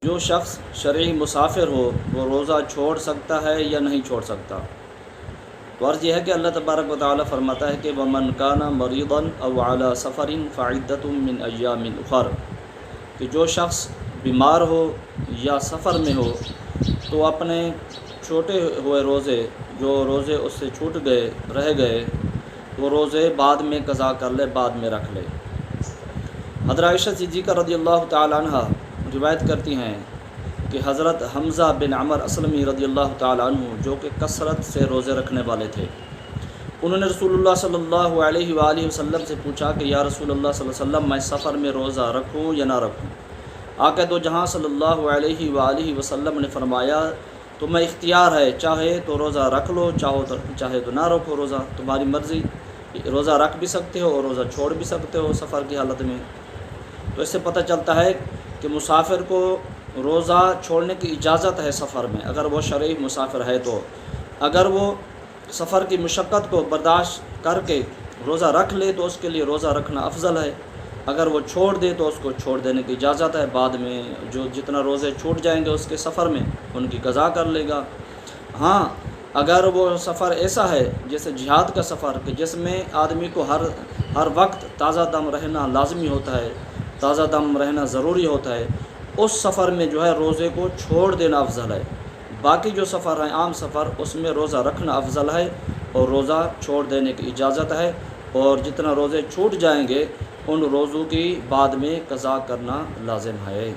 جو شخص شرعی مسافر ہو وہ روزہ چھوڑ سکتا ہے یا نہیں چھوڑ سکتا؟ تو عرض یہ ہے کہ اللہ تبارک و تعالیٰ فرماتا ہے کہ وَمَنْ كَانَ مَرِيضًا أَوْ عَلَى سَفَرٍ فَعِدَّةٌ مِّنْ أَيَّامٍ أُخَرَ، کہ جو شخص بیمار ہو یا سفر میں ہو تو اپنے چھوٹے ہوئے روزے، جو روزے اس سے چھوٹ گئے رہ گئے، وہ روزے بعد میں قضا کر لے، بعد میں رکھ لے۔ حضرت عائشہ صدیقہ رضی اللہ تعالی عنہ روایت کرتی ہیں کہ حضرت حمزہ بن عمر اسلمی رضی اللہ تعالی عنہ، جو کہ کثرت سے روزے رکھنے والے تھے، انہوں نے رسول اللہ صلی اللہ علیہ وآلہ وسلم سے پوچھا کہ یا رسول اللہ صلی اللہ علیہ وسلم، میں سفر میں روزہ رکھوں یا نہ رکھوں؟ آقا دو جہاں صلی اللہ علیہ وآلہ وسلم نے فرمایا تمہیں اختیار ہے، چاہے تو روزہ رکھ لو، چاہے تو نہ رکھو، روزہ تمہاری مرضی، روزہ رکھ بھی سکتے ہو اور روزہ چھوڑ بھی سکتے ہو سفر کی حالت میں۔ تو اس سے پتہ چلتا ہے کہ مسافر کو روزہ چھوڑنے کی اجازت ہے سفر میں، اگر وہ شرعی مسافر ہے تو۔ اگر وہ سفر کی مشقت کو برداشت کر کے روزہ رکھ لے تو اس کے لیے روزہ رکھنا افضل ہے، اگر وہ چھوڑ دے تو اس کو چھوڑ دینے کی اجازت ہے، بعد میں جو جتنا روزے چھوٹ جائیں گے اس کے سفر میں ان کی قضا کر لے گا۔ ہاں، اگر وہ سفر ایسا ہے جیسے جہاد کا سفر کہ جس میں آدمی کو ہر وقت تازہ دم رہنا لازمی ہوتا ہے، تازہ دم رہنا ضروری ہوتا ہے، اس سفر میں جو ہے روزے کو چھوڑ دینا افضل ہے۔ باقی جو سفر ہیں عام سفر، اس میں روزہ رکھنا افضل ہے اور روزہ چھوڑ دینے کی اجازت ہے، اور جتنا روزے چھوٹ جائیں گے ان روزوں کی بعد میں قضا کرنا لازم ہے۔